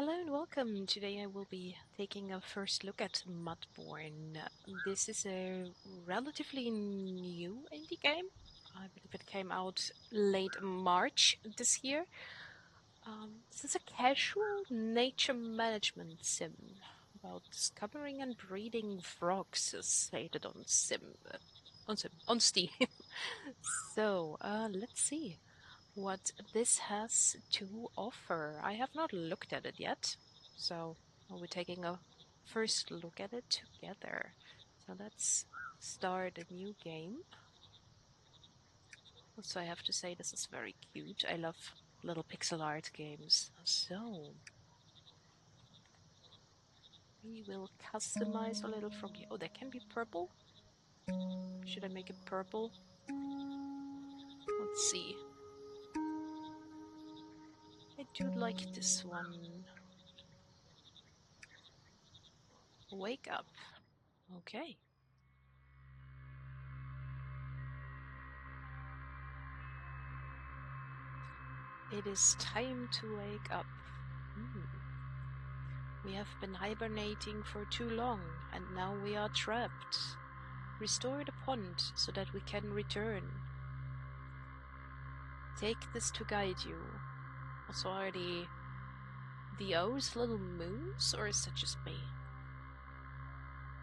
Hello and welcome. Today I will be taking a first look at Mudborne. This is a relatively new indie game. I believe it came out late March this year. This is a casual nature management sim about discovering and breeding frogs, as stated on on Steam. Let's see what this has to offer. I have not looked at it yet, so we're taking a first look at it together. So let's start a new game. Also, I have to say this is very cute. I love little pixel art games. So we will customize a little froggy. Oh, that can be purple. Should I make it purple? Let's see. I do like this one. Wake up. Okay. It is time to wake up. We have been hibernating for too long, and now we are trapped. Restore the pond so that we can return. Take this to guide you. Also, are the O's little moons, or is that just me?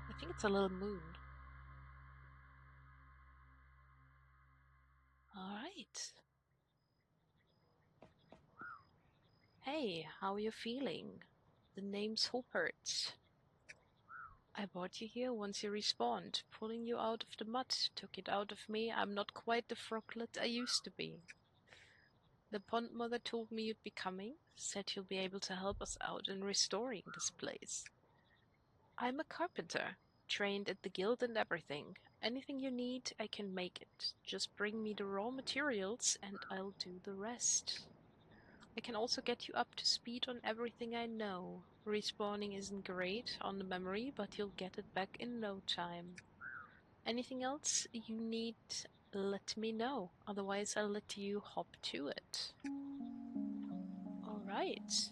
I think it's a little moon. Alright. Hey, how are you feeling? The name's Hubert. I brought you here once you respawned, pulling you out of the mud, took it out of me. I'm not quite the froglet I used to be. The pond mother told me you'd be coming, said you'll be able to help us out in restoring this place. I'm a carpenter, trained at the guild and everything. Anything you need, I can make it. Just bring me the raw materials and I'll do the rest. I can also get you up to speed on everything I know. Respawning isn't great on the memory, but you'll get it back in no time. Anything else you need, let me know. Otherwise, I'll let you hop to it. Alright.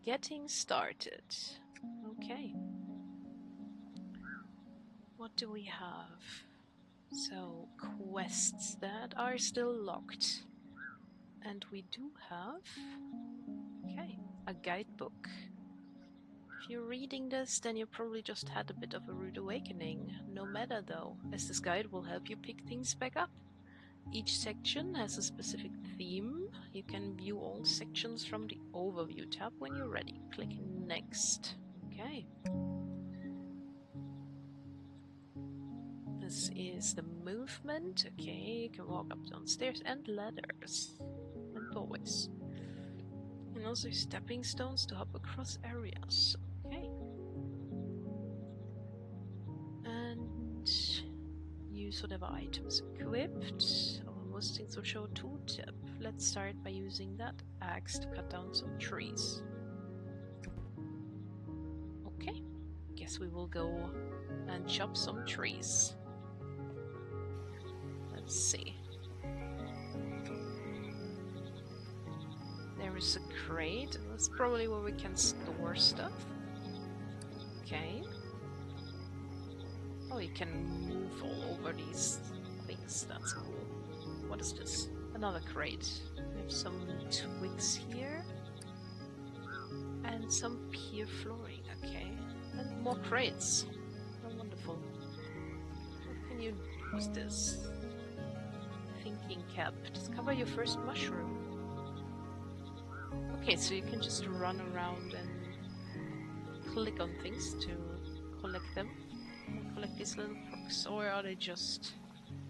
Getting started. Okay. What do we have? So, quests that are still locked. And we do have... Okay, a guidebook. If you're reading this, then you probably just had a bit of a rude awakening. No matter though, as this guide will help you pick things back up. Each section has a specific theme. You can view all sections from the Overview tab when you're ready. Click Next. Okay. This is the movement. Okay, you can walk up downstairs and ladders. And doorways. And also stepping stones to hop across areas. Okay. And use whatever items equipped. Most things will show a tooltip. Let's start by using that axe to cut down some trees. Okay, guess we will go and chop some trees. Let's see. There is a crate. That's probably where we can store stuff. Okay. Oh, you can move all over these things. That's cool. What is this? Another crate. We have some twigs here. And some pier flooring. Okay. And more crates. Oh, wonderful. What can you use this? Thinking cap. Discover your first mushroom. Okay, so you can just run around and click on things to collect them. Collect these little frogs, or are they just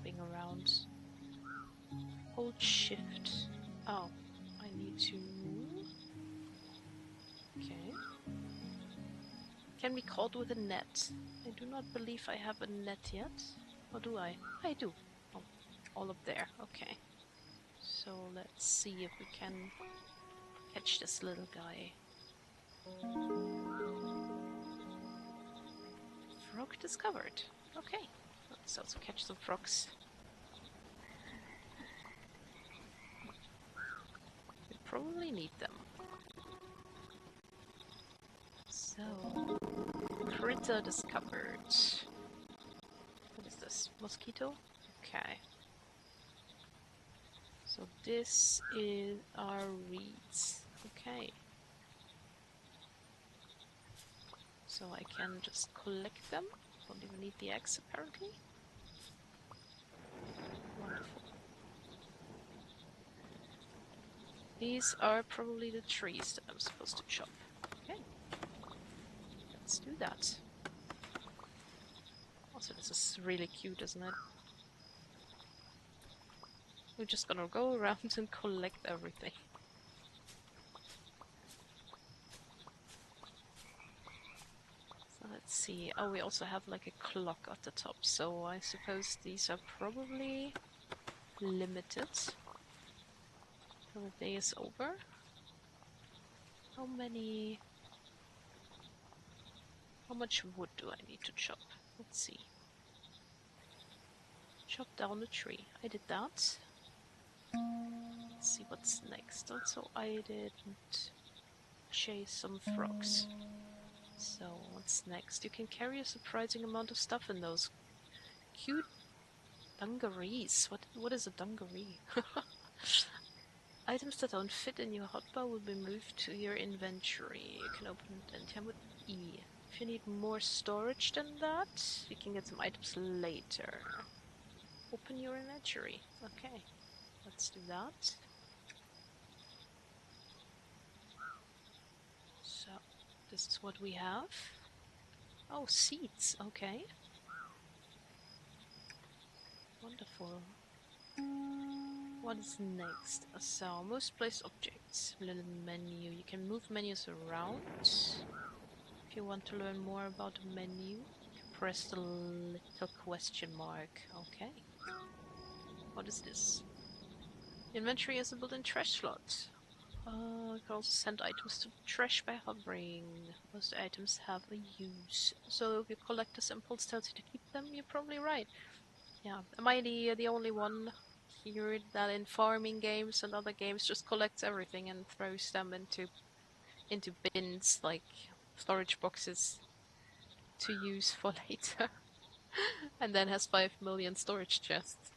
being around? Hold shift. Oh, I need to... Okay. Can be caught with a net. I do not believe I have a net yet. Or do I? I do. Oh, all up there. Okay. So let's see if we can catch this little guy. Frog discovered. Okay. Let's also catch some frogs. We probably need them. So, critter discovered. What is this? Mosquito? Okay. So this is our reeds. Okay. So I can just collect them. Don't even need the eggs apparently. Wonderful. These are probably the trees that I'm supposed to chop. Okay. Let's do that. Also, this is really cute, isn't it? We're just gonna go around and collect everything. So let's see. Oh, we also have like a clock at the top, so I suppose these are probably limited till the day is over. How much wood do I need to chop? Let's see. Chop down a tree. I did that. Let's see what's next. Also, I didn't chase some frogs. So, what's next? You can carry a surprising amount of stuff in those cute dungarees. What is a dungaree? Items that don't fit in your hotbar will be moved to your inventory. You can open it anytime with E. If you need more storage than that, you can get some items later. Open your inventory. Okay, let's do that. So, this is what we have. Oh, seeds. Okay. Wonderful. What is next? So, most place objects. Little menu. You can move menus around. If you want to learn more about a menu, you can press the little question mark. Okay. What is this? Inventory is a built-in trash slot. You can also send items to the trash by hovering. Most items have a use. So if your collector's impulse tells you to keep them, you're probably right. Yeah. Am I the only one here that in farming games and other games just collects everything and throws them into bins like storage boxes to use for later? And then has 5 million storage chests.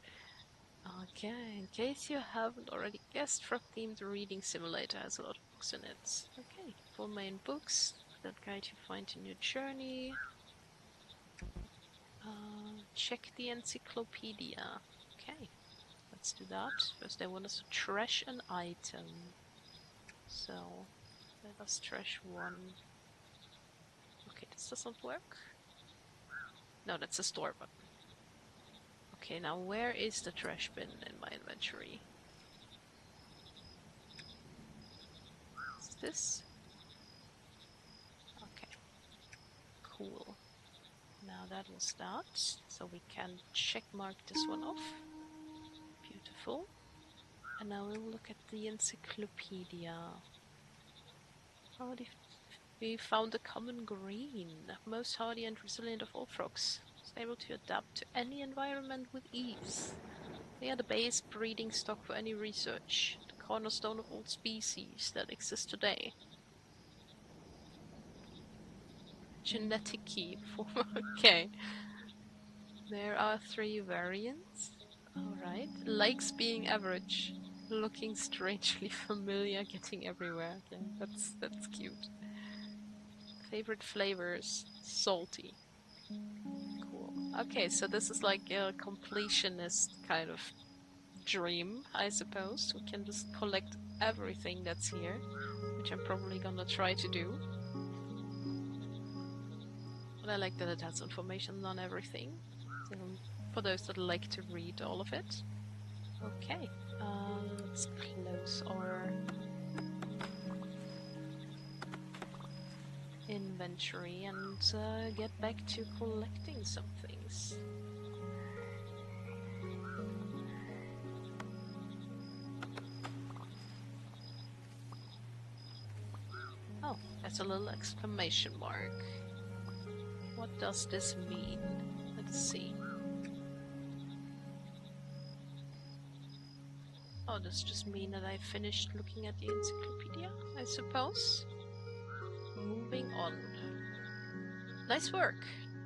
Okay, in case you haven't already guessed, Frog Themed Reading Simulator has a lot of books in it. Okay, 4 main books that guide you find a new journey. Check the encyclopedia. Okay, let's do that. First they want us to trash an item. So, let us trash one. Okay, this doesn't work. No, that's a store button. Okay, now where is the trash bin in my inventory? Is this? Okay, cool. Now that was that, so we can check mark this one off. Beautiful. And now we'll look at the encyclopedia. We found a common green, most hardy and resilient of all frogs. It's able to adapt to any environment with ease. They are the base breeding stock for any research, the cornerstone of all species that exist today. Genetic key for okay. There are 3 variants. Alright. Likes being average. Looking strangely familiar, getting everywhere. Okay, that's cute. Favorite flavors. Salty. Cool. Okay, so this is like a completionist kind of dream, I suppose. We can just collect everything that's here, which I'm probably gonna try to do. But I like that it has information on everything. So for those that like to read all of it. Okay, let's close our inventory and get back to collecting some things. Oh, there's a little exclamation mark. What does this mean? Let's see. Oh, does this just mean that I finished looking at the encyclopedia, I suppose? Moving on. Nice work.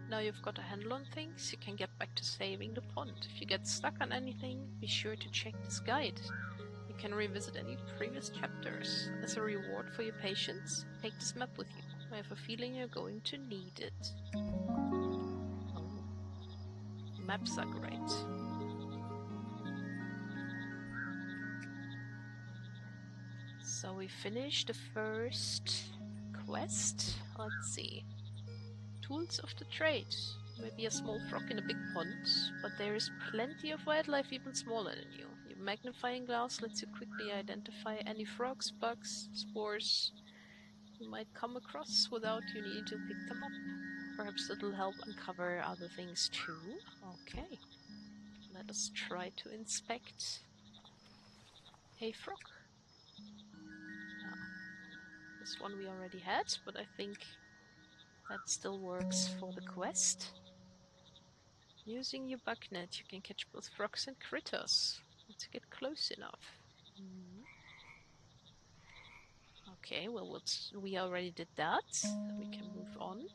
Now you've got a handle on things, you can get back to saving the pond. If you get stuck on anything, be sure to check this guide. You can revisit any previous chapters. As a reward for your patience, take this map with you. I have a feeling you're going to need it. Oh. Maps are great. So we finished the first quest. Let's see. Tools of the trade. Maybe a small frog in a big pond, but there is plenty of wildlife even smaller than you. Your magnifying glass lets you quickly identify any frogs, bugs, spores you might come across without you needing to pick them up. Perhaps it'll help uncover other things too. Okay. Let us try to inspect a frog. This one we already had, but I think that still works for the quest. Using your bug net, you can catch both frogs and critters. Let's get close enough. Okay, well, we already did that. We can move on.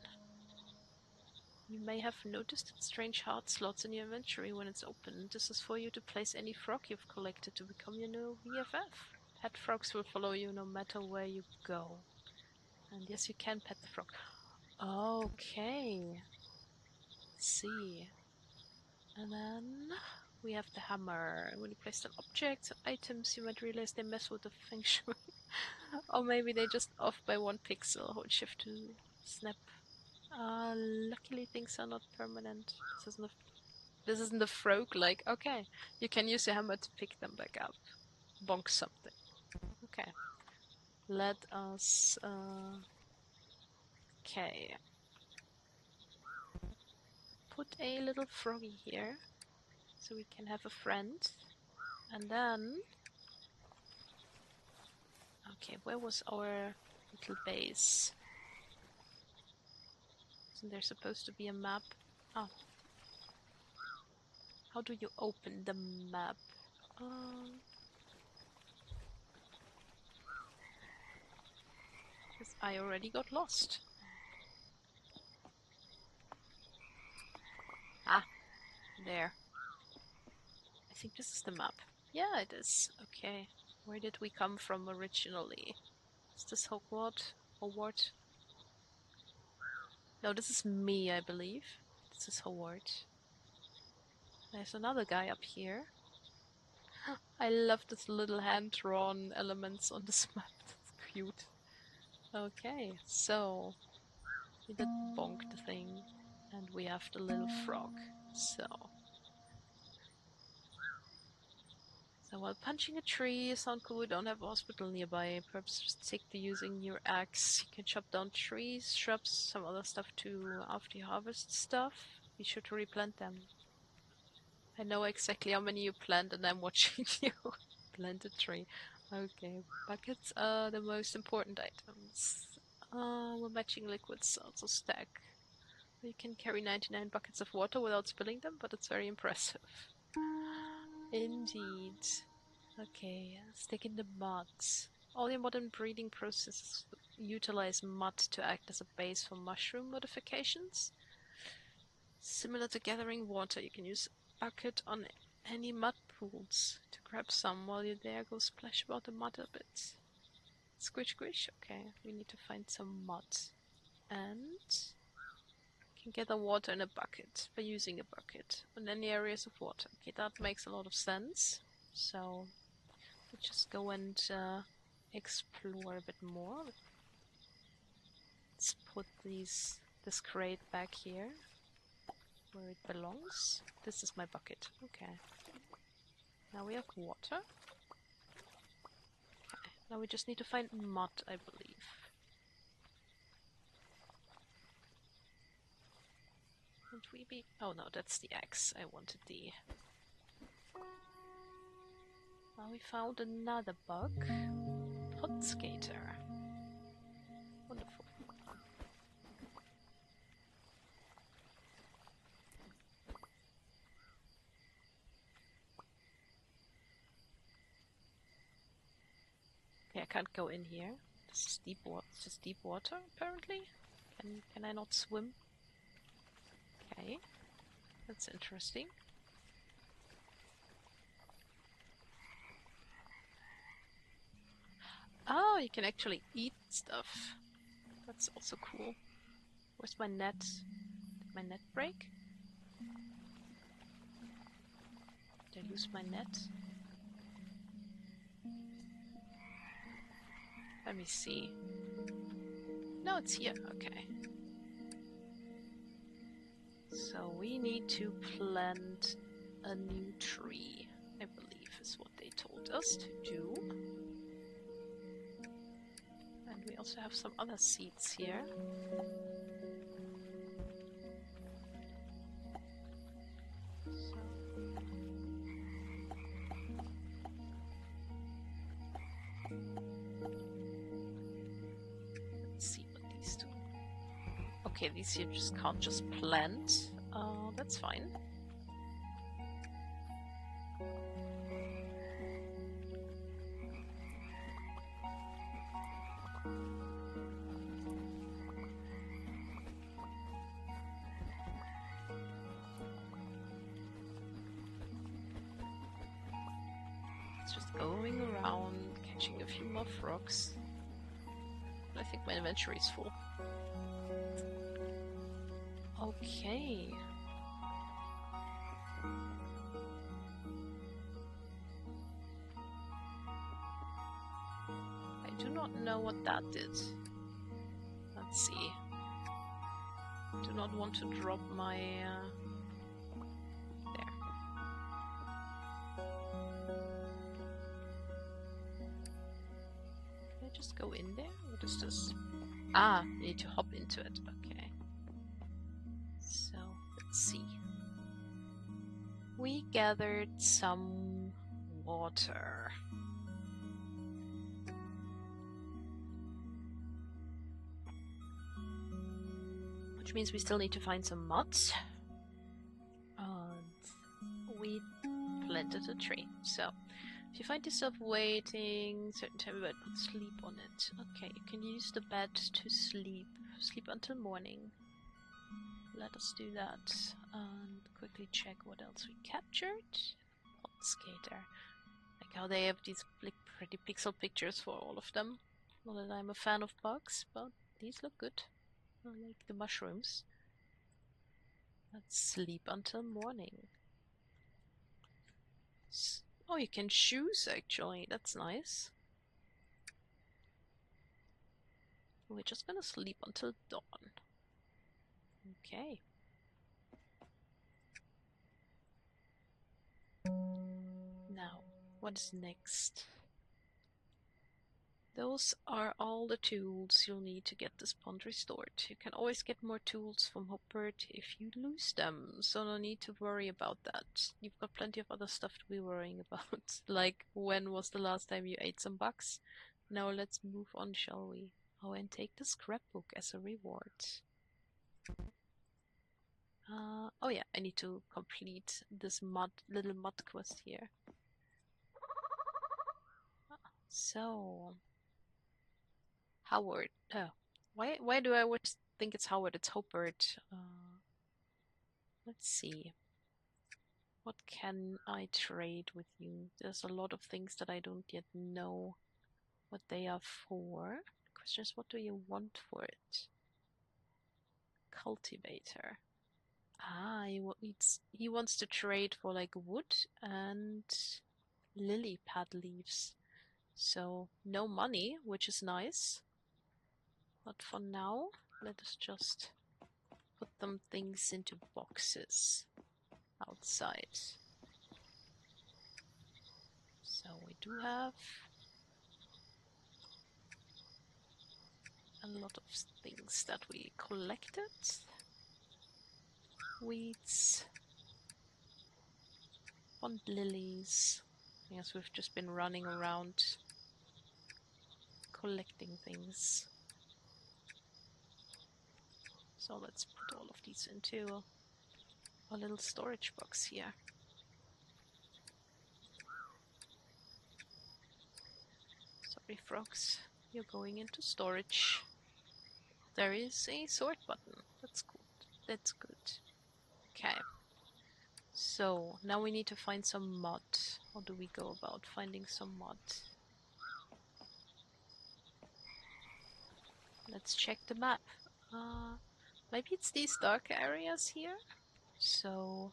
You may have noticed strange heart slots in your inventory when it's open. This is for you to place any frog you've collected to become your new BFF. Pet frogs will follow you no matter where you go. And yes, you can pet the frog. Okay. Let's see. And then we have the hammer. When you place down objects and items, you might realize they mess with the feng shui. Or maybe they just off by 1 pixel. Hold shift to snap. Luckily things are not permanent. This isn't a frog, like, okay. You can use your hammer to pick them back up. Bonk something. Okay. Let us, okay. Put a little froggy here, so we can have a friend. And then, okay, where was our little base? Isn't there supposed to be a map? Oh. How do you open the map? Because I already got lost. Ah, there. I think this is the map. Yeah, it is. Okay. Where did we come from originally? Is this Hogwarts? Hogwarts? No, this is me, I believe. This is Hogwarts. There's another guy up here. I love this little hand-drawn elements on this map. That's cute. Okay, so we did bonk the thing, and we have the little frog. So while punching a tree, sound cool, we don't have a hospital nearby. Perhaps just stick to using your axe. You can chop down trees, shrubs, some other stuff too after you harvest stuff. Be sure to replant them. I know exactly how many you plant and I'm watching you plant a tree. Okay, buckets are the most important items. We're matching liquids also stack. You can carry 99 buckets of water without spilling them, but it's very impressive. Indeed. Okay, stick in the mud. All your modern breeding processes utilize mud to act as a base for mushroom modifications. Similar to gathering water, you can use a bucket on any mud pools. To grab some while you're there, go splash about the mud a bit. Squish, squish. Okay, we need to find some mud. And you can gather water in a bucket by using a bucket on any areas of water. Okay, that makes a lot of sense. So let's just go and explore a bit more. Let's put this crate back here where it belongs. This is my bucket. Okay. Now we have water. Okay. Now we just need to find mud, I believe. Would we be... Oh no, that's the axe. I wanted the... Now we found another bug. Pot skater. Wonderful. Okay, I can't go in here. This is deep water. It's just deep water, apparently. Can I not swim? Okay, that's interesting. Oh, you can actually eat stuff. That's also cool. Where's my net? Did my net break? Did I lose my net? Let me see. No, it's here. Okay. So we need to plant a new tree, I believe is what they told us to do. And we also have some other seeds here. So let's see what these do. Okay, these you just can't just plant. That's fine. It's just going around, catching a few more frogs. I think my inventory is full. Okay. I do not know what that did. Let's see. Do not want to drop my... there. Can I just go in there? What is this? Ah, you need to hop into it. Okay. So, let's see. We gathered some water. Which means we still need to find some mud. And we planted a tree. So, if you find yourself waiting a certain time, but sleep on it. Okay, you can use the bed to sleep. Sleep until morning. Let us do that. And quickly check what else we captured. Hot skater. Like how they have these pretty pixel pictures for all of them. Not that I'm a fan of bugs, but these look good. I like the mushrooms. Let's sleep until morning. Oh, you can choose actually. That's nice. We're just gonna sleep until dawn. Okay. Now, what's next? Those are all the tools you'll need to get this pond restored. You can always get more tools from Hoppert if you lose them, so no need to worry about that. You've got plenty of other stuff to be worrying about, like when was the last time you ate some bugs? Now let's move on, shall we? Oh, and take the scrapbook as a reward. Oh yeah, I need to complete this little mud quest here. So, Howard. Why do I always think it's Howard? It's Hopert. Let's see. What can I trade with you? There's a lot of things that I don't yet know what they are for. The question is, what do you want for it? Cultivator. Ah, he wants to trade for like wood and lily pad leaves. So no money, which is nice. But for now, let us just put them things into boxes outside. So we do have a lot of things that we collected. Weeds, pond lilies. Yes, we've just been running around collecting things. So let's put all of these into a little storage box here. Sorry, frogs, you're going into storage. There is a sort button. That's good. That's good. Okay. So, now we need to find some mud. How do we go about finding some mud? Let's check the map. Maybe it's these dark areas here? So,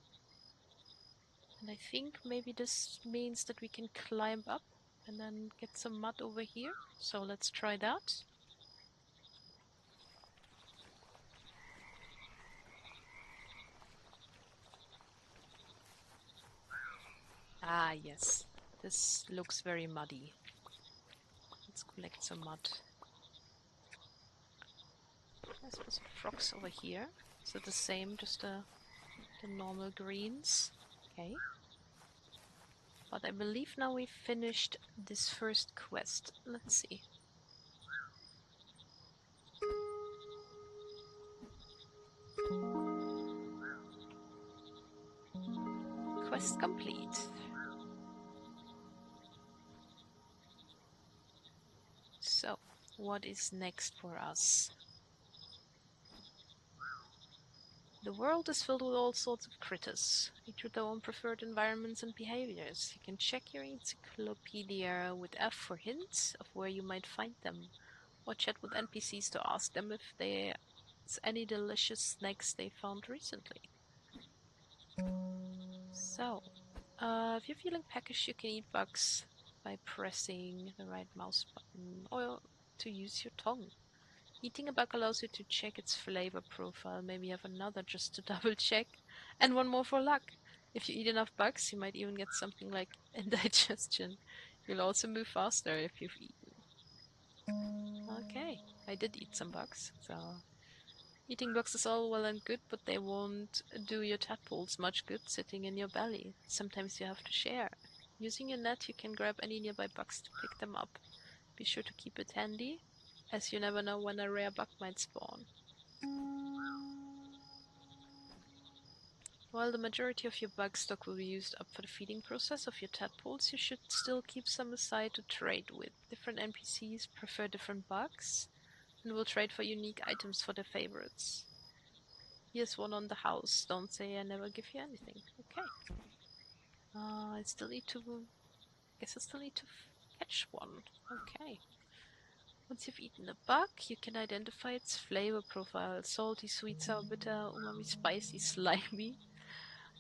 and I think maybe this means that we can climb up and then get some mud over here. So let's try that. Ah, yes. This looks very muddy. Let's collect some mud. There's some frogs over here. Is it the same, just the normal greens? Okay. But I believe now we've finished this first quest. Let's see. Quest complete. So, what is next for us? The world is filled with all sorts of critters, each with their own preferred environments and behaviors. You can check your encyclopedia with F for hints of where you might find them, or chat with NPCs to ask them if there's any delicious snacks they found recently. So, if you're feeling peckish, you can eat bugs by pressing the right mouse button, or to use your tongue. Eating a bug allows you to check its flavor profile, maybe have another just to double check, and one more for luck. If you eat enough bugs, you might even get something like indigestion. You'll also move faster if you've eaten. Okay, I did eat some bugs, so eating bugs is all well and good, but they won't do your tadpoles much good sitting in your belly. Sometimes you have to share. Using your net, you can grab any nearby bugs to pick them up. Be sure to keep it handy, as you never know when a rare bug might spawn. While the majority of your bug stock will be used up for the feeding process of your tadpoles, you should still keep some aside to trade with. Different NPCs prefer different bugs, and will trade for unique items for their favorites. Here's one on the house. Don't say I never give you anything. Okay. I still need to... guess I still need to catch one. Okay. Once you've eaten a bug, you can identify its flavor profile. Salty, sweet, sour, bitter, umami, spicy, slimy.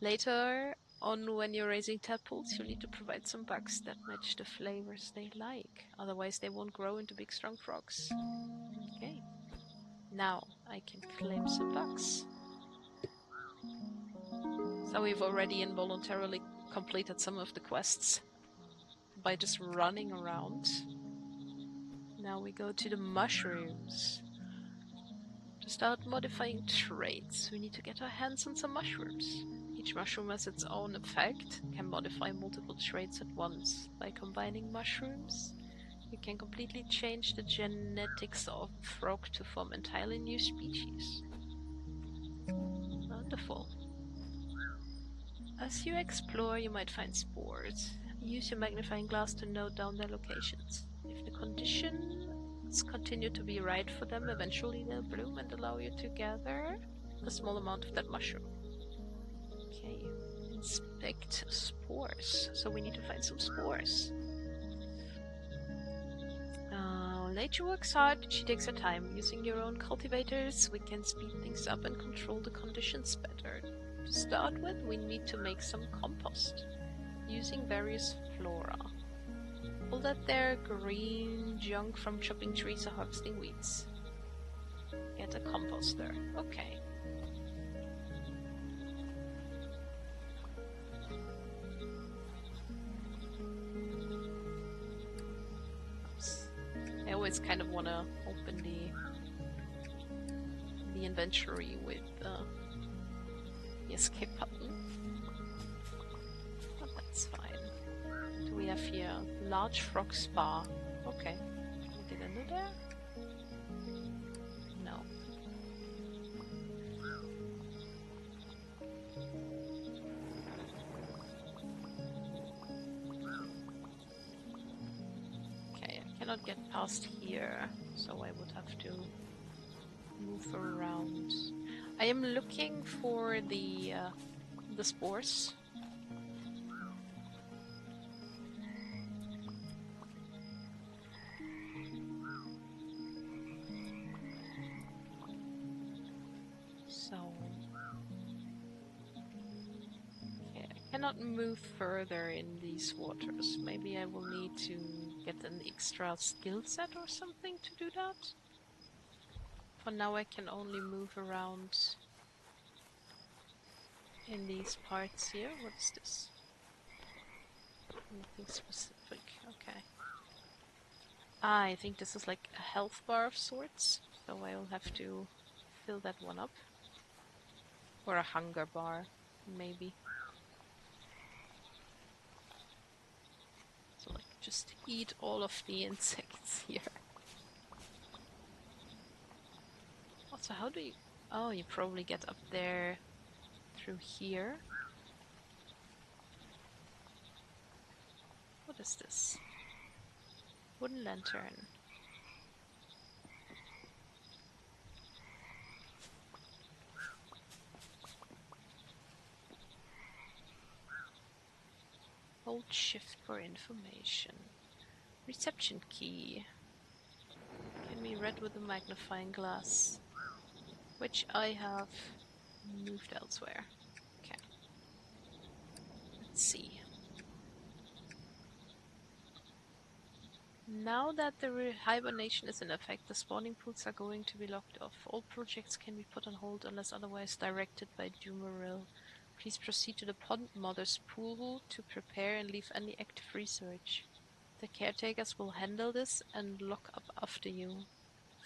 Later on, when you're raising tadpoles, you'll need to provide some bugs that match the flavors they like. Otherwise, they won't grow into big, strong frogs. Okay. Now, I can claim some bugs. So we've already involuntarily completed some of the quests by just running around. Now we go to the mushrooms. To start modifying traits, we need to get our hands on some mushrooms. Each mushroom has its own effect, can modify multiple traits at once. By combining mushrooms, you can completely change the genetics of a frog to form entirely new species. Wonderful. As you explore, you might find spores. Use your magnifying glass to note down their locations. If the conditions continue to be right for them, eventually they'll bloom and allow you to gather a small amount of that mushroom. Okay, inspect spores. So we need to find some spores. Nature works hard, she takes her time. Using your own cultivators, we can speed things up and control the conditions better. To start with, we need to make some compost, using various flora. All that there green junk from chopping trees or harvesting weeds. Get a composter. Okay. I always kind of want to open the inventory with the escape button. But that's fine. Do we have here large frog spa? Okay. Can we get into there? No. Okay, I cannot get past here, so I would have to move around. I am looking for the spores. So okay, I cannot move further in these waters. Maybe I will need to get an extra skill set or something to do that. For now I can only move around in these parts here. What is this? Nothing specific. Okay. Ah, I think this is like a health bar of sorts, so I'll have to fill that one up. Or a hunger bar, maybe. So like just eat all of the insects here. Also, how do you... Oh, you probably get up there through here. What is this? Wooden lantern. Hold shift for information. Reception key. Can be read with a magnifying glass, which I have moved elsewhere. Okay. Let's see. Now that the hibernation is in effect, the spawning pools are going to be locked off. All projects can be put on hold unless otherwise directed by Dumeril. Please proceed to the Pond Mother's pool to prepare and leave any active research. The caretakers will handle this and lock up after you.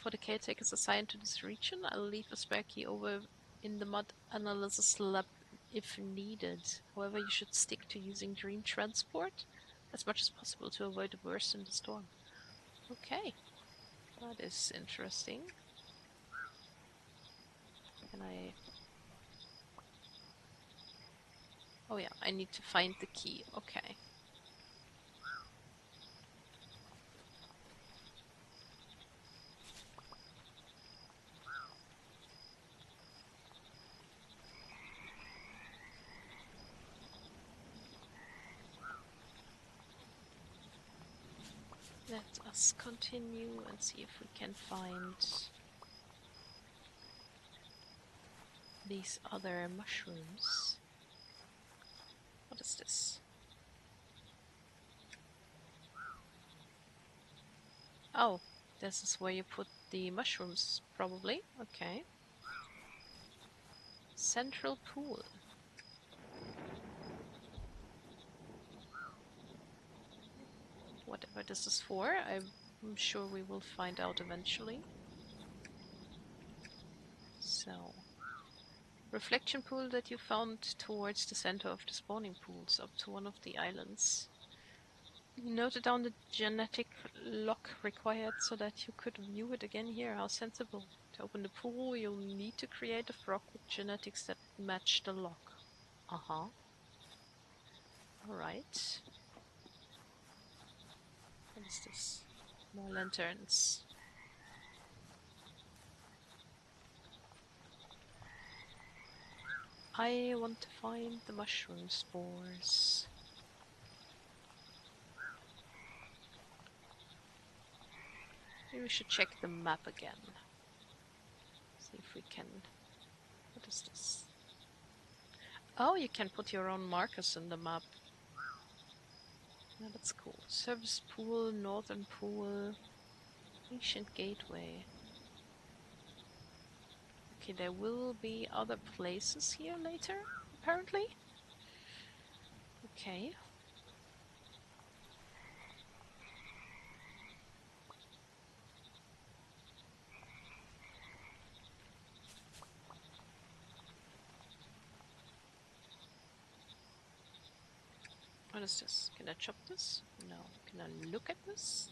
For the caretakers assigned to this region, I'll leave a spare key over in the mud analysis lab if needed. However, you should stick to using dream transport as much as possible to avoid the worst in the storm. Okay, that is interesting. Can I... Oh yeah, I need to find the key. Okay. Let us continue and see if we can find these other mushrooms. What is this? Oh, this is where you put the mushrooms, probably. Okay. Central pool. Whatever this is for, I'm sure we will find out eventually. So, reflection pool that you found towards the center of the spawning pools up to one of the islands. You noted down the genetic lock required so that you could view it again here. How sensible. To open the pool, you'll need to create a frog with genetics that match the lock. Uh-huh. Alright. What is this? More lanterns. I want to find the mushroom spores. Maybe we should check the map again. See if we can... What is this? Oh, you can put your own markers in the map. Yeah, that's cool. Service pool, northern pool, ancient gateway. Okay, there will be other places here later, apparently. Okay. What is this? Can I chop this? No. Can I look at this?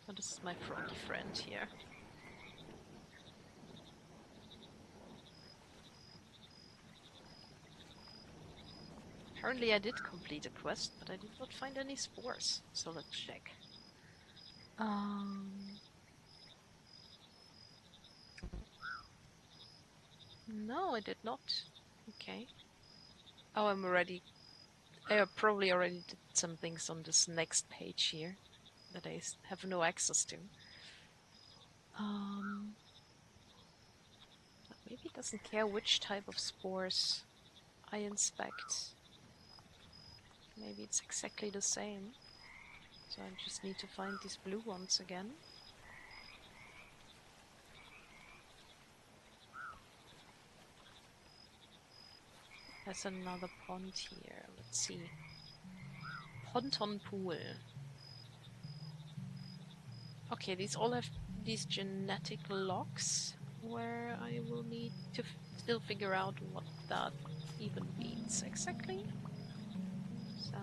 Oh, this is my froggy friend here. Apparently I did complete a quest, but I did not find any spores. So let's check. No, I did not. Okay. Oh, I probably already did some things on this next page here that I have no access to. But maybe it doesn't care which type of spores I inspect. Maybe it's exactly the same. So I just need to find these blue ones again. There's another pond here. Let's see. Ponton pool. Okay, these all have these genetic locks where I will need to still figure out what that even means exactly. So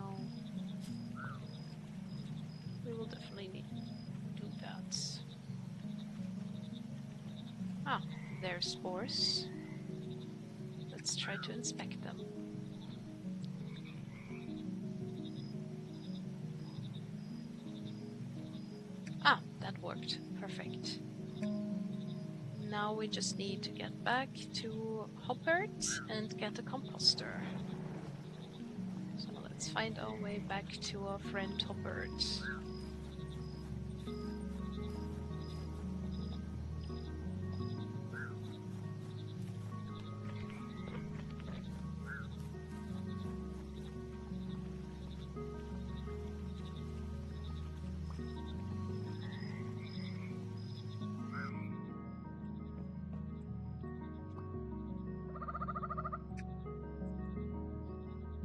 we will definitely need to do that. Ah, they're spores. Let's try to inspect them. Ah, that worked. Perfect. Now we just need to get back to Hoppert and get a composter. So let's find our way back to our friend Hoppert.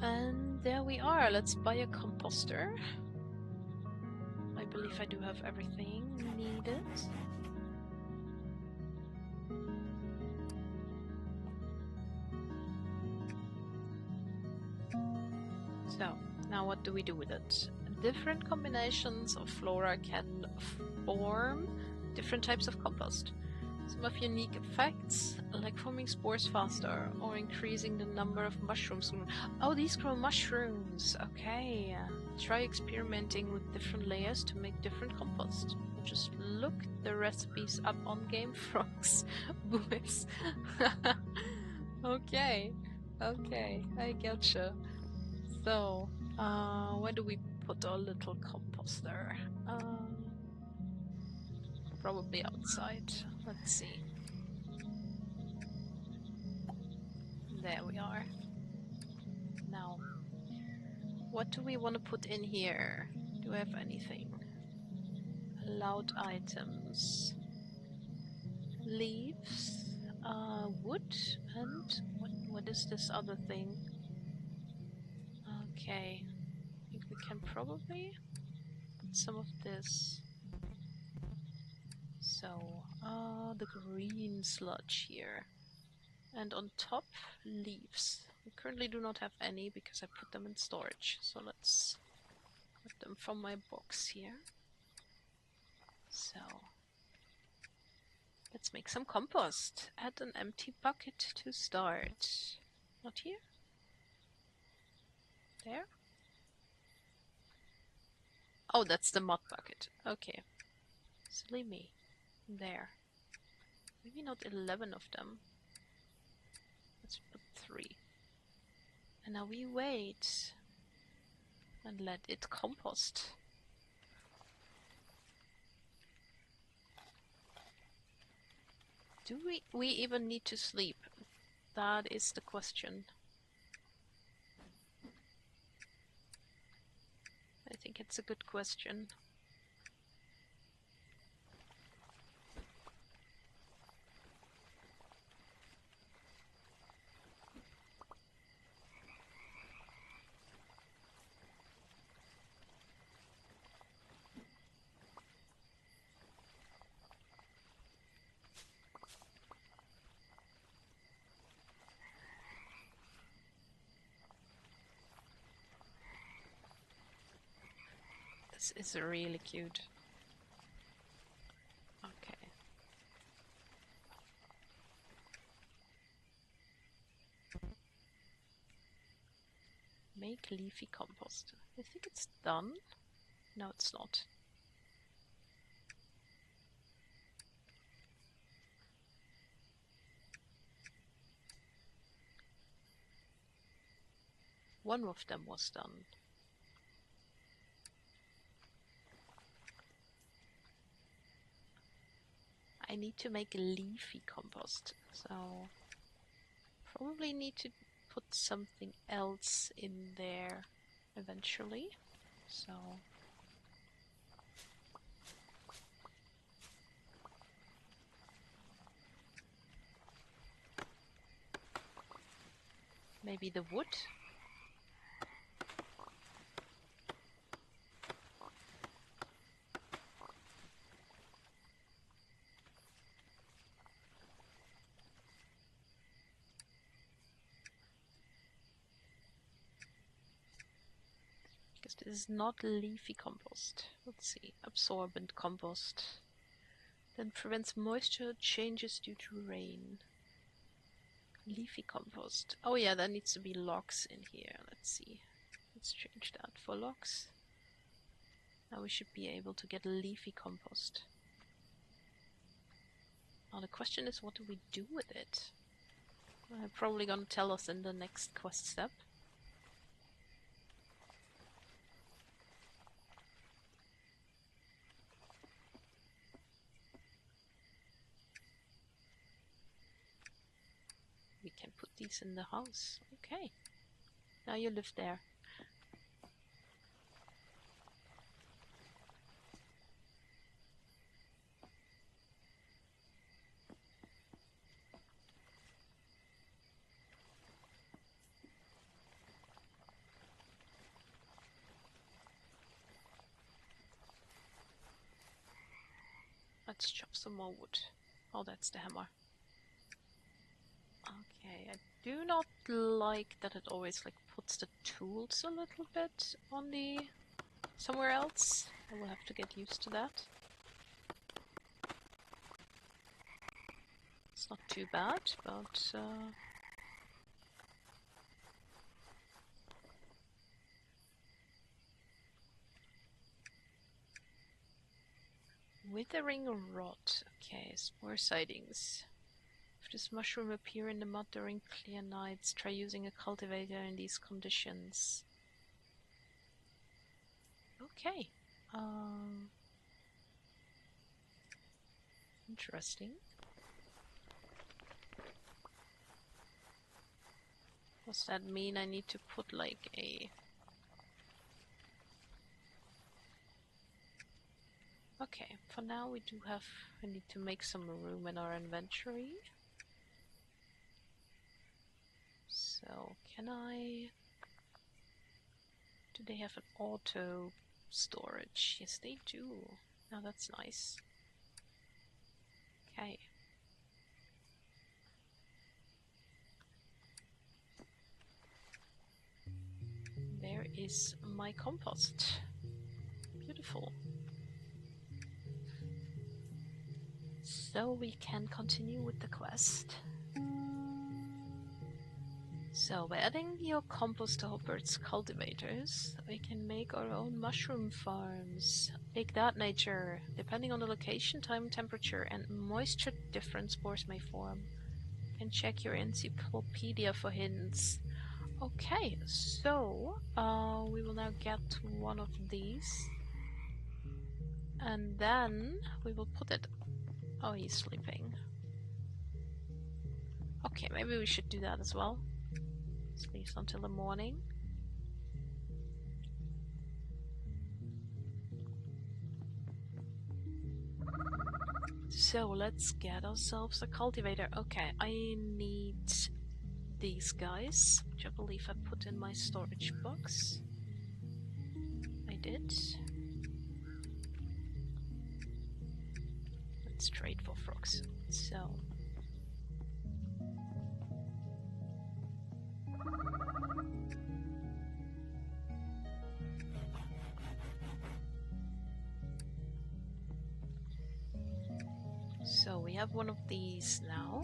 And there we are. Let's buy a composter. I believe I do have everything needed. So, now what do we do with it? Different combinations of flora can form different types of compost. Some have unique effects, like forming spores faster or increasing the number of mushrooms. Oh, these grow mushrooms! Okay. Try experimenting with different layers to make different compost. Just look the recipes up on Game Frogs. Boys. Okay. Okay, I getcha. So, where do we put our little composter? Probably outside. Let's see. There we are. Now, what do we want to put in here? Do we have anything? Allowed items. Leaves, wood, and what is this other thing? Okay, I think we can probably put some of this. So, the green sludge here. And on top, leaves. We currently do not have any because I put them in storage. So let's put them from my box here. So, let's make some compost. Add an empty bucket to start. Not here? There? Oh, that's the mud bucket. Okay. Silly me. There. Maybe not 11 of them. Let's put 3. And now we wait. And let it compost. Do we even need to sleep? That is the question. I think it's a good question. This is really cute. Okay. Make leafy compost. I think it's done. No, it's not. One of them was done. I need to make a leafy compost, so probably need to put something else in there eventually. So maybe the wood. Because this is not leafy compost. Let's see. Absorbent compost. Then prevents moisture changes due to rain. Leafy compost. Oh yeah, there needs to be logs in here. Let's see. Let's change that for logs. Now we should be able to get leafy compost. Now the question is, what do we do with it? They're probably gonna tell us in the next quest step. We can put these in the house. Okay. Now you live there. Let's chop some more wood. Oh, that's the hammer. Okay, I do not like that it always like puts the tools a little bit on the somewhere else. I will have to get used to that. It's not too bad, but withering rot. Okay, spore sightings. If this mushroom appear in the mud during clear nights, try using a cultivator in these conditions. Okay. Interesting. Does that mean I need to put like a... Okay, for now we need to make some room in our inventory. So, can I... Do they have an auto storage? Yes, they do. Now that's nice. Okay. There is my compost. Beautiful. So we can continue with the quest. So by adding your compost to Hubbard's cultivators, we can make our own mushroom farms. Take that, nature. Depending on the location, time, temperature, and moisture, different spores may form. You can check your encyclopedia for hints. Okay, so we will now get one of these. And then we will put it... Oh, he's sleeping. Okay, maybe we should do that as well. Sleeps until the morning. So let's get ourselves a cultivator. Okay, I need these guys, which I believe I put in my storage box. I did. Let's trade for frogs. So... So we have one of these now.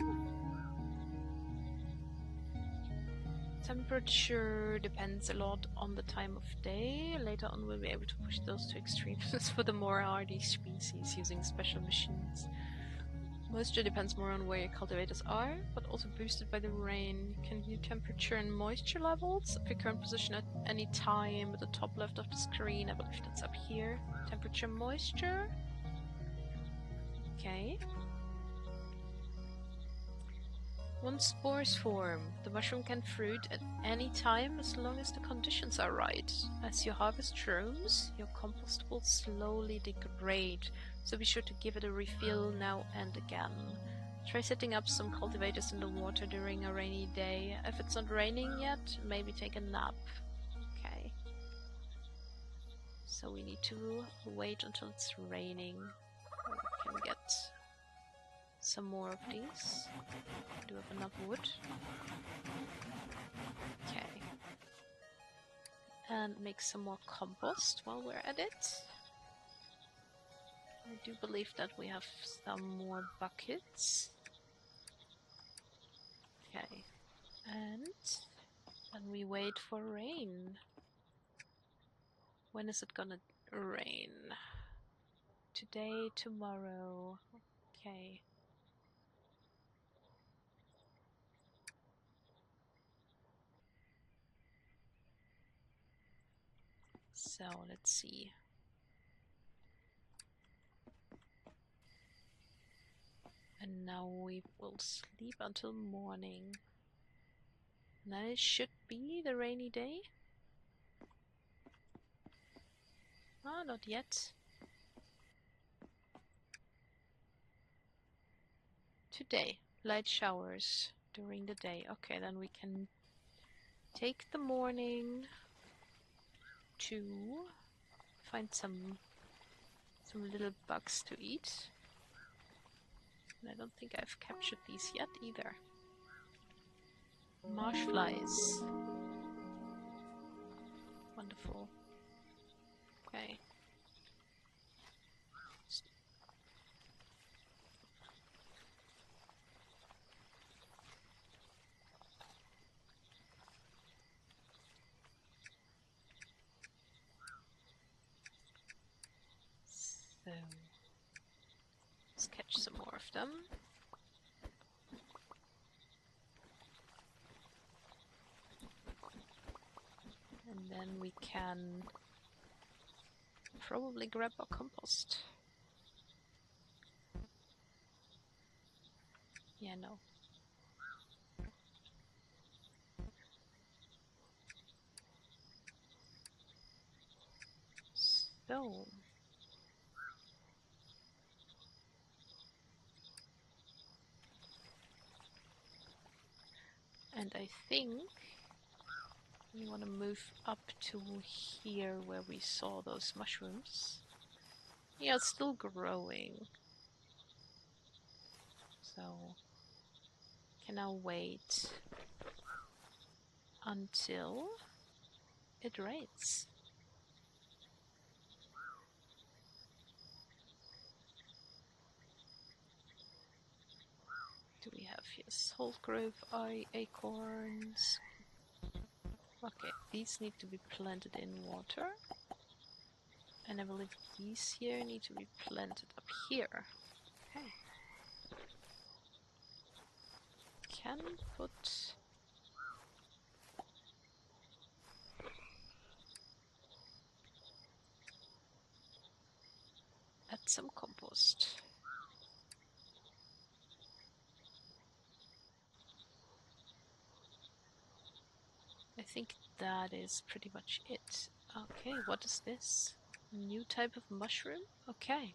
Temperature depends a lot on the time of day. Later on we'll be able to push those to extremes for the more hardy species using special machines. Moisture depends more on where your cultivators are, but also boosted by the rain. You can view temperature and moisture levels of your current position at any time at the top left of the screen. I believe that's up here. Temperature, moisture. Okay. Once spores form, the mushroom can fruit at any time as long as the conditions are right. As you harvest shrooms, your compost will slowly degrade, so be sure to give it a refill now and again. Try setting up some cultivators in the water during a rainy day. If it's not raining yet, maybe take a nap. Okay. So we need to wait until it's raining. We can get some more of these. Do have enough wood. Okay. And make some more compost while we're at it. I do believe that we have some more buckets. Okay. And we wait for rain. When is it gonna rain? Today, tomorrow. Okay. So let's see. And now we will sleep until morning. And then it should be the rainy day. Ah, not yet. Today, light showers during the day. Okay, then we can take the morning to find some little bugs to eat. And I don't think I've captured these yet either. Marsh flies. Wonderful. Okay. So let's catch some more of them. And then we can probably grab our compost. Yeah, no. So and I think we want to move up to here where we saw those mushrooms. Yeah, it's still growing. So can now wait until it rains. Do we have here salt grove acorns? Okay, these need to be planted in water. And I believe these here need to be planted up here. Okay. Can put add some compost. I think that is pretty much it. Okay, what is this? New type of mushroom? Okay.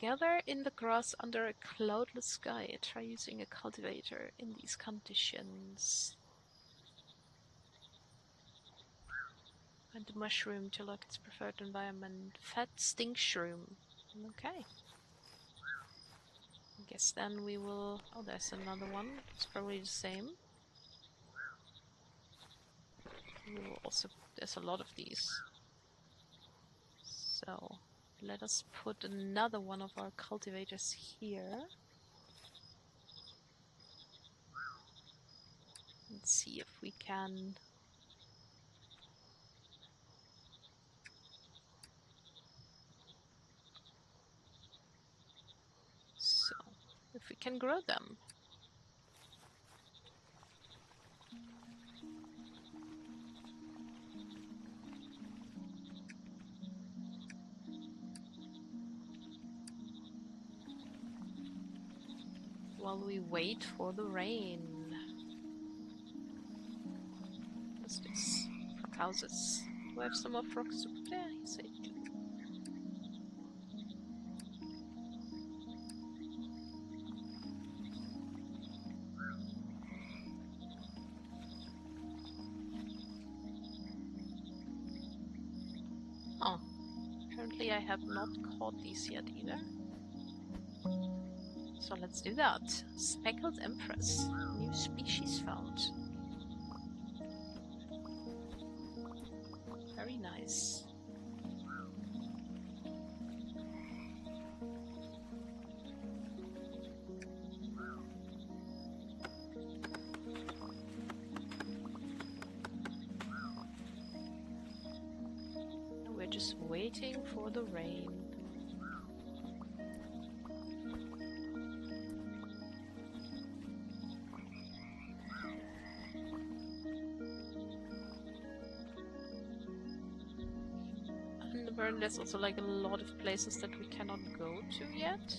Gather in the grass under a cloudless sky. Try using a cultivator in these conditions. Find the mushroom to look its preferred environment. Fat stink shroom. Okay. I guess then we will... Oh, there's another one. It's probably the same. We will also... There's a lot of these. So, let us put another one of our cultivators here. And see if we can... can grow them. While we wait for the rain. What's this? Frog houses. Do I have some more frog soup? Yeah, yes, I do. Oh, apparently I have not caught these yet either. So let's do that. Speckled Empress. New species found. Very nice. We're just waiting for the rain. And apparently there's also like a lot of places that we cannot go to yet.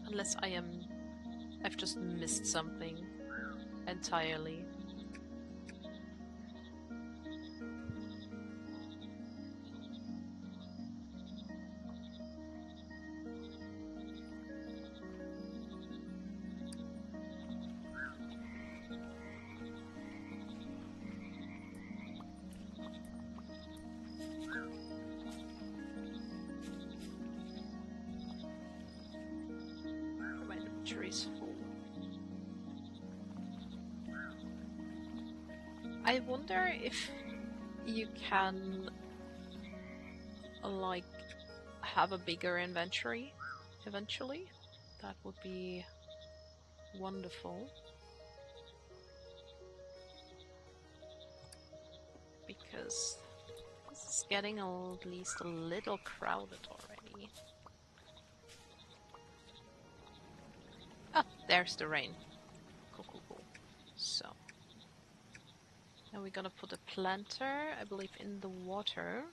Unless I've just missed something entirely. My inventory is full. I wonder if you can like have a bigger inventory eventually. That would be wonderful. Because this is getting at least a little crowded already. Ah, there's the rain. Cool, cool, cool. So. Now we're gonna put a planter, I believe, in the water.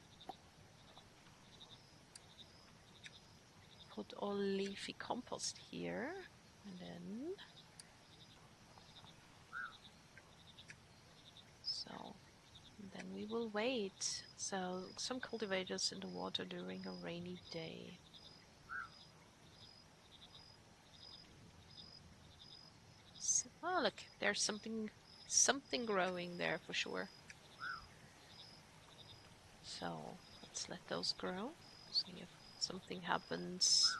Put all leafy compost here. And then... So... And then we will wait. So, some cultivators in the water during a rainy day. So, oh look, there's something growing there for sure. So, let's let those grow. See if something happens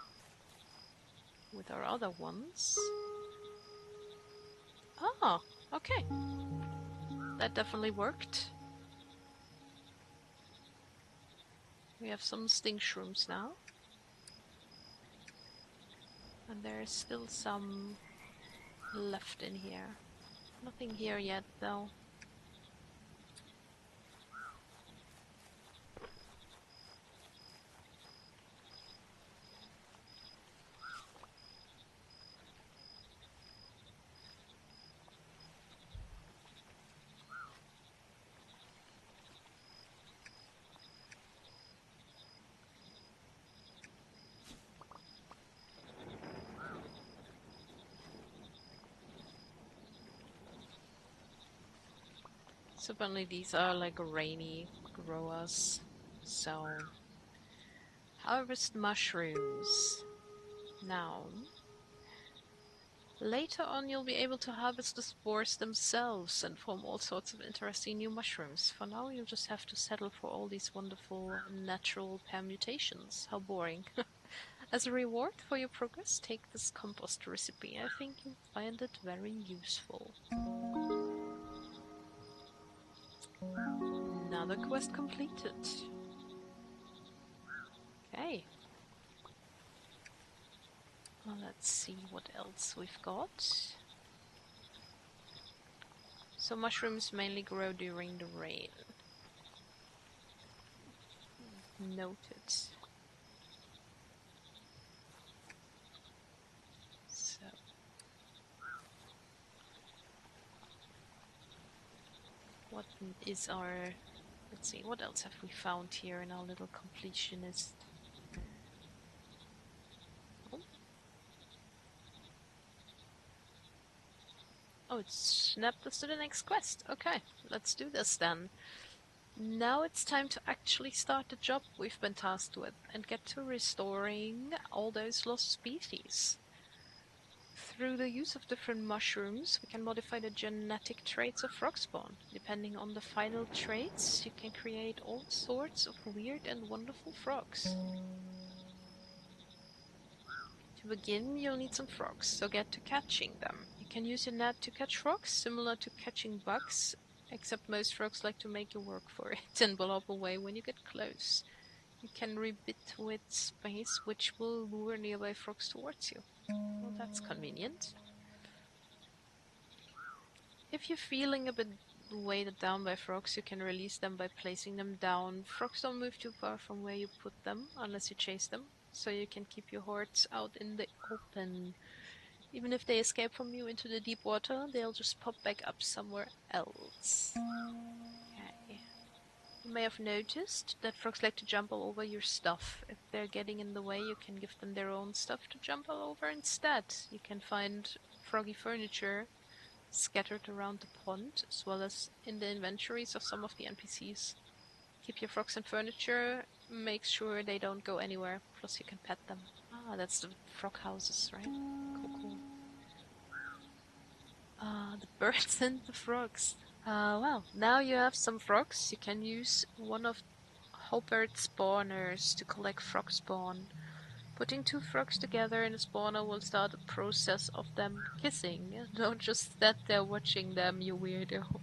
with our other ones. Oh, okay. That definitely worked. We have some sting shrooms now. And there's still some left in here. Nothing here yet, though. So apparently these are like rainy growers. So, harvest mushrooms. Now, later on you'll be able to harvest the spores themselves and form all sorts of interesting new mushrooms. For now you'll just have to settle for all these wonderful natural permutations. How boring. As a reward for your progress, take this compost recipe. I think you'll find it very useful. Another quest completed. Okay. Well, let's see what else we've got. So mushrooms mainly grow during the rain. Noted. So what is our... Let's see, what else have we found here in our little completionist? Oh, it snapped us to the next quest. Okay, let's do this then. Now it's time to actually start the job we've been tasked with and get to restoring all those lost species. Through the use of different mushrooms, we can modify the genetic traits of frog spawn. Depending on the final traits, you can create all sorts of weird and wonderful frogs. To begin, you'll need some frogs, so get to catching them. You can use your net to catch frogs, similar to catching bugs, except most frogs like to make you work for it and will hop away when you get close. You can rebit with space, which will lure nearby frogs towards you. Well, that's convenient. If you're feeling a bit weighted down by frogs, you can release them by placing them down. Frogs don't move too far from where you put them, unless you chase them, so you can keep your hordes out in the open. Even if they escape from you into the deep water, they'll just pop back up somewhere else. Okay. You may have noticed that frogs like to jump all over your stuff. If they're getting in the way, you can give them their own stuff to jump all over instead. You can find froggy furniture scattered around the pond, as well as in the inventories of some of the NPCs. Keep your frogs and furniture, make sure they don't go anywhere, plus you can pet them. Ah, that's the frog houses, right? Cool. The birds and the frogs. Well, now you have some frogs. You can use one of Hobart spawners to collect frog spawn. Putting 2 frogs together in a spawner will start a process of them kissing. Don't just stand there watching them, you weirdo.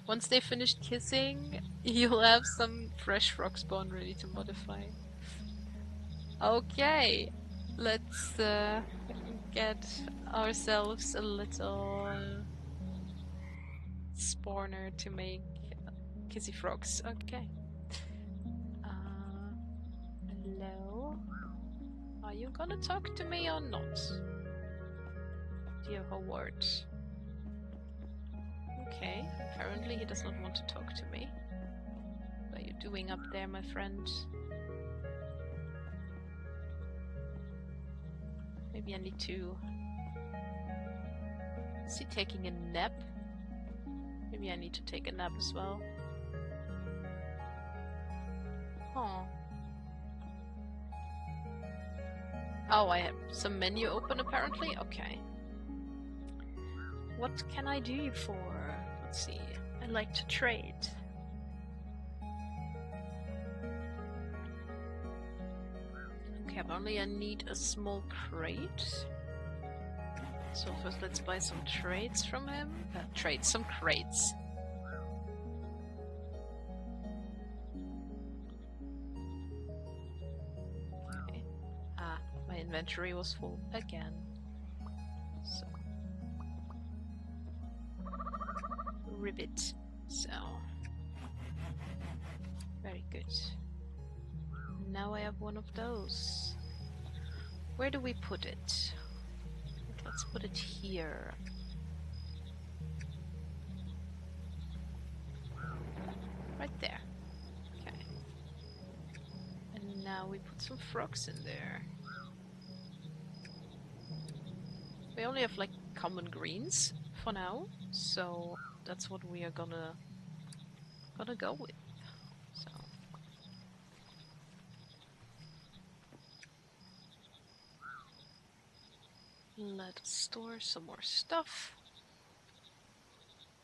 Once they finish kissing, you'll have some fresh frog spawn ready to modify. Okay, let's get ourselves a little spawner to make kissy frogs. Okay. Hello? Are you gonna talk to me or not? Do you have a word? Okay, apparently he does not want to talk to me. What are you doing up there, my friend? Maybe I need to... Is he taking a nap? Maybe I need to take a nap as well. Oh. Oh, I have some menu open apparently? Okay. What can I do you for? Let's see. I'd like to trade. Okay, apparently I need a small crate. So first let's buy some trades from him. Trade some crates. Okay. Ah, my inventory was full again. So ribbit. So very good. Now I have one of those. Where do we put it? Let's put it here. Right there. Okay. And now we put some frogs in there. We only have like common greens for now, so that's what we are gonna go with. So let us store some more stuff.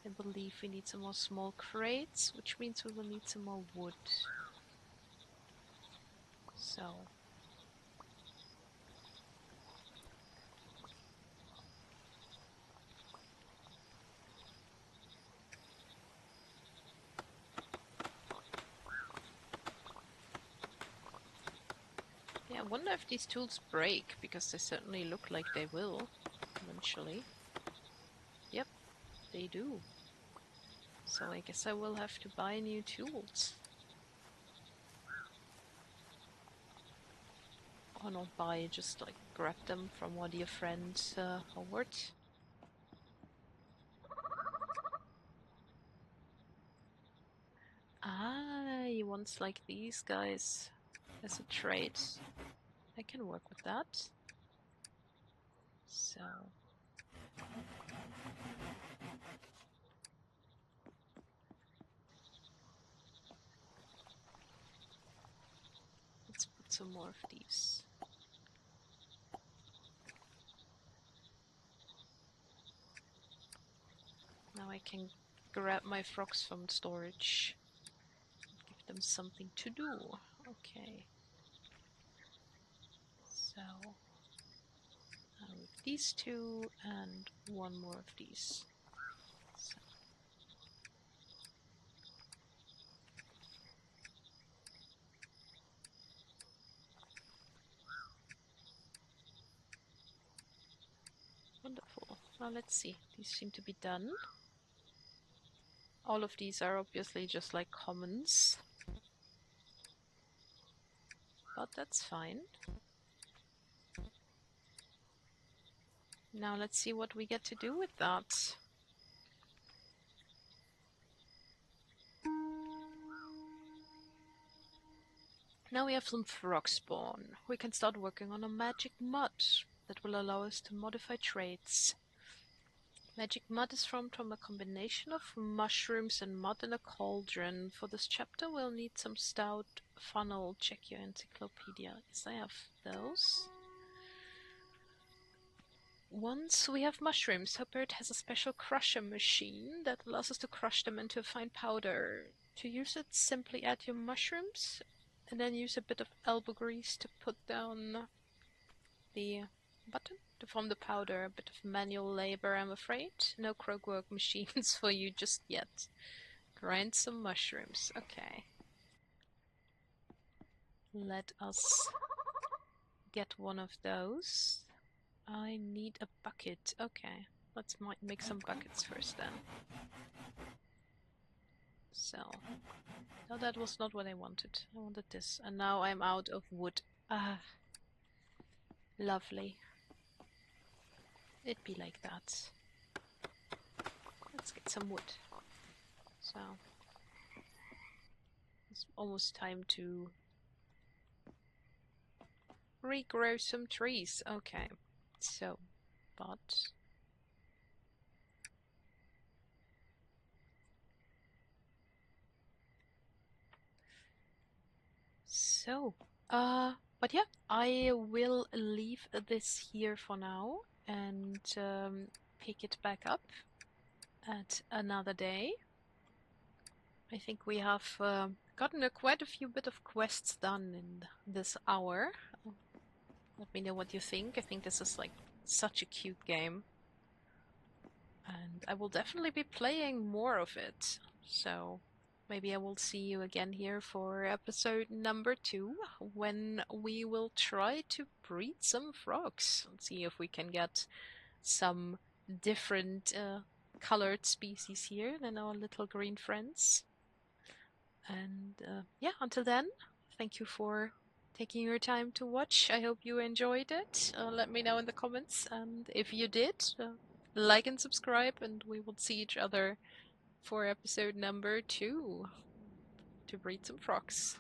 I believe we need some more small crates, which means we will need some more wood. So yeah, I wonder if these tools break, because they certainly look like they will eventually. Yep, they do. So I guess I will have to buy new tools. Or not buy, just like grab them from one of your friends, Howard. Ah, he wants like these guys as a trade. I can work with that. So... let's put some more of these. Now I can grab my frogs from storage. Give them something to do. Okay. So... with these two and one more of these. So. Wonderful. Now let's see. These seem to be done. All of these are obviously just like commons. But that's fine. Now let's see what we get to do with that. Now we have some frog spawn. We can start working on a magic mud that will allow us to modify traits. Magic mud is formed from a combination of mushrooms and mud in a cauldron. For this chapter we'll need some stout funnel. Check your encyclopedia. Yes, I have those. Once we have mushrooms, Hubbard has a special crusher machine that allows us to crush them into a fine powder. To use it, simply add your mushrooms and then use a bit of elbow grease to put down the button to form the powder. A bit of manual labor, I'm afraid. No clockwork machines for you just yet. Grind some mushrooms. Okay. Let us get one of those. I need a bucket. Okay. Let's make some buckets first then. So. No, that was not what I wanted. I wanted this. And now I'm out of wood. Ah. Lovely. It'd be like that. Let's get some wood. So. It's almost time to regrow some trees. Okay. So. But. So. But yeah, I will leave this here for now and pick it back up at another day. I think we have gotten quite a few bit of quests done in this hour. Let me know what you think. I think this is like such a cute game. And I will definitely be playing more of it. So maybe I will see you again here for episode number 2, when we will try to breed some frogs and see if we can get some different colored species here than our little green friends. And yeah, until then, thank you for taking your time to watch. I hope you enjoyed it. Let me know in the comments, and if you did, like and subscribe, and we will see each other for episode number 2 to breed some frogs.